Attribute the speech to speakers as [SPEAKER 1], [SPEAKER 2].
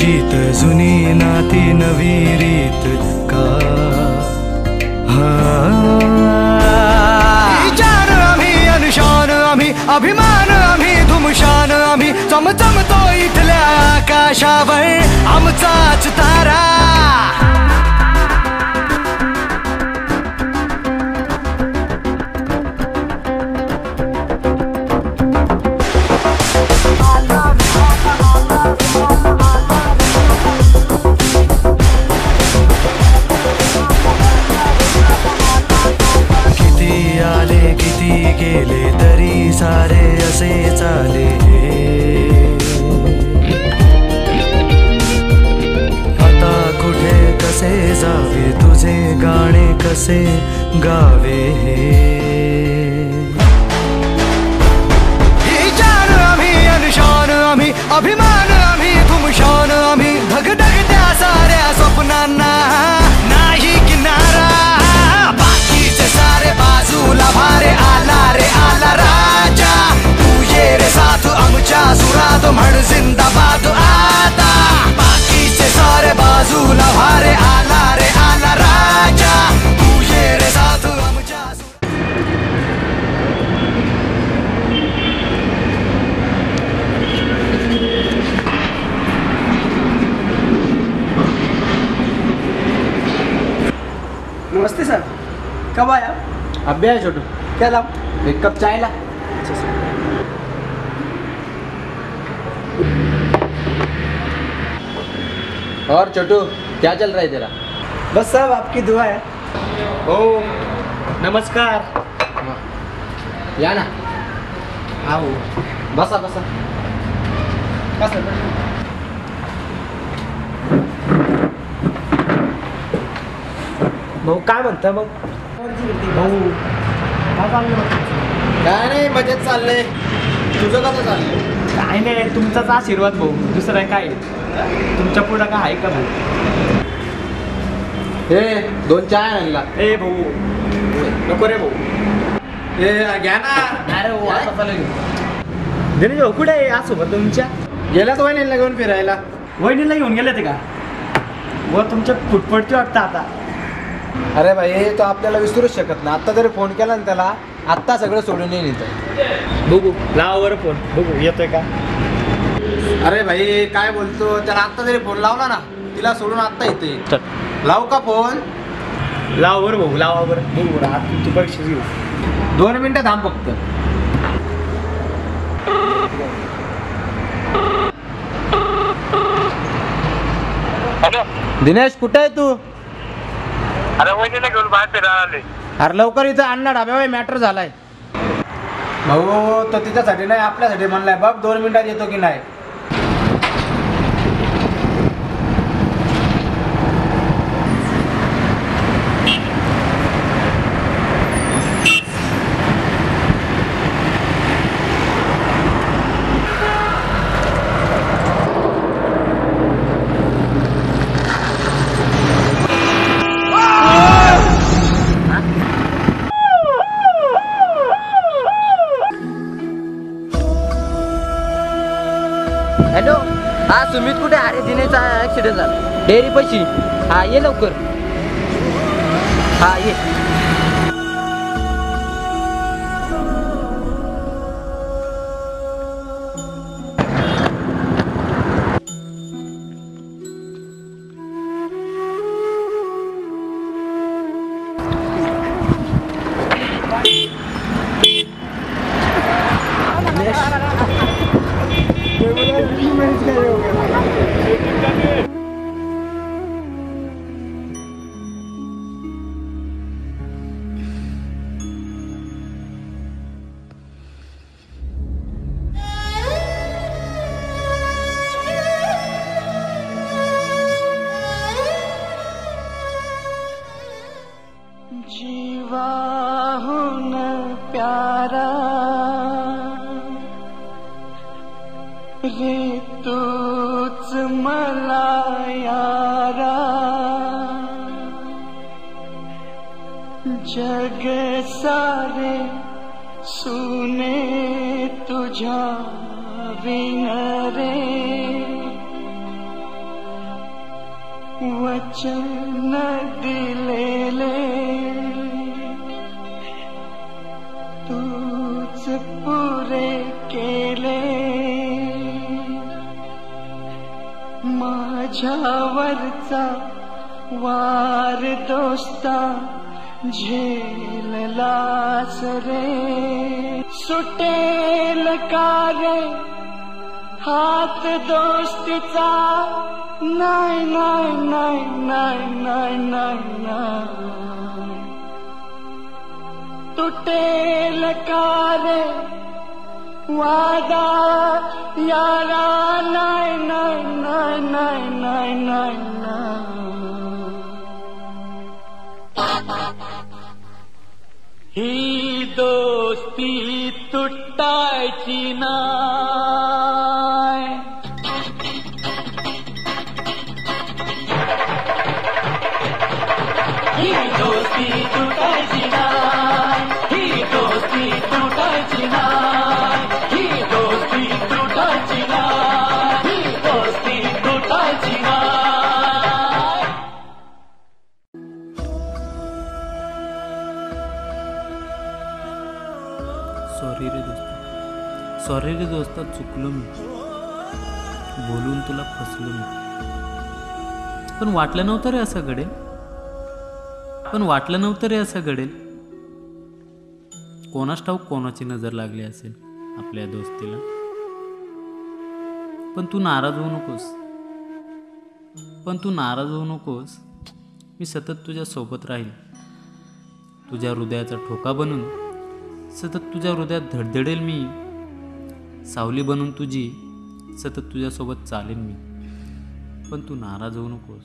[SPEAKER 1] जीत जुनी नाती नवी रीत का जान आम्ही अनुशान आम्ही अभिमान आम्ही धुमशान आम्ही चमचमतो इथल्या आकाशावर आमचाच तारा गेले तरी सारे असे चाले आता कुठे कसे जावे तुझे गाणे कसे गावे ही जान आम्ही अनुशान आम्ही अभिमान आम्ही धुमशान आम्ही धगधगत्या साऱ्या स्वप्नांना नाही किनारा बाकीचे सारे बाजूला भारे आला रे आला राजा तू ये रे साथ आमच्या सुरात म्हण जिंदाबाद आता बाकीचे सारे बाजूला भारे आला रे आला राजा तू ये रे साथ आमच्या
[SPEAKER 2] नमस्ते सर, कब आया?
[SPEAKER 3] अब भी आया छोटू,
[SPEAKER 2] क्या लाऊं?
[SPEAKER 3] एक कप चाय ला। और छोटू क्या चल रहा है तेरा?
[SPEAKER 2] बस साहब आपकी दुआ है।
[SPEAKER 3] ओ नमस्कार, या ना आओ बसा बसा
[SPEAKER 2] बस भाऊ काय म्हणता मग? भाऊ
[SPEAKER 3] काय नाही मजेत चाललंय, तुझं कसं चाललंय?
[SPEAKER 2] काय नाही, तुमचाच आशीर्वाद भाऊ, दुसरं आहे काय? तुमच्या पुढं काय आहे का भाऊ?
[SPEAKER 3] हे 2 चाय आणला.
[SPEAKER 2] ए भाऊ नको रे भाऊ.
[SPEAKER 3] हे घ्या ना.
[SPEAKER 2] अरे भाऊ आता चालेल. दिनेश भाऊ कुठे आहे आज सोबत तुमच्या?
[SPEAKER 3] गेल्यात वहिनीला घेऊन फिरायला.
[SPEAKER 2] वहिनीला घेऊन गेले ते का? व तुमच्या फुटपटची वाटतं आता.
[SPEAKER 3] अरे भाई तो आपल्याला विसरूच शकत नाही. आत्ता जरी फोन केला ना त्याला, आत्ता सगळं सोडून येईल इथं.
[SPEAKER 2] बघू लावा बरं फोन, बघू येतोय का?
[SPEAKER 3] अरे भाई काय बोलतो, त्याला आत्ता जरी फोन लावला ना, तिला सोडून आत्ता येते. लावू का फोन?
[SPEAKER 2] लावा बरं भाऊ, लावा बरं, बघू बरं. आज तुमची परीक्षा घेऊ.
[SPEAKER 3] 2 मिनिटं थांब फक्त. दिनेश कुठे आहे तू?
[SPEAKER 4] अरे वहिनीला घेऊन बाहेर फिरायला आले.
[SPEAKER 3] अरे लवकर इथं अण्णा ढाब्यावर मॅटर झालाय. भाऊ तो तिच्यासाठी नाही आपल्यासाठी म्हणलाय. बघ 2 मिनिटात येतो की नाही.
[SPEAKER 5] हॅलो, हा सुमित कुठे? अरे दिनेशचा ॲक्सिडेंट झाला डेअरी पैशी. हा ये लवकर. हा ये.
[SPEAKER 1] जीवाहून प्यारा रे तूच मला यारा, जग सारे सुने तुझ्या विन रे,
[SPEAKER 6] वचन दिलेले तूच पुरे केले माझ्यावरचा वार दोस्ता झेललास रे सुटेल का रे हात दोस्तीचा नाही नाही नाही नाही नाही नाही नाही तुटेल का रे वादा यारा नाही नाही नाही नाही नाही नाही ही दोस्ती तुटायची नाय ही दोस्ती तुटायची नाय ही दोस्ती तुटायची नाय ही दोस्ती तुटायची नाय ही दोस्ती तुटायची नाय
[SPEAKER 7] सॉरी रे दोस्ता चुकलो मी बोलून तुला फसलो मी पण वाटलं नव्हतं रे असं घडेल कोणास ठाऊक कोणाची नजर लागली असेल आपल्या दोस्तीला पण तू नाराज होऊ नकोस मी सतत तुझ्या सोबत राहील तुझ्या हृदयाचा ठोका बनून सतत तुझ्या हृदयात धडधडेल मी सावली बनून तुझी सतत तुझ्यासोबत चालेन मी पण तू नाराज होऊ नकोस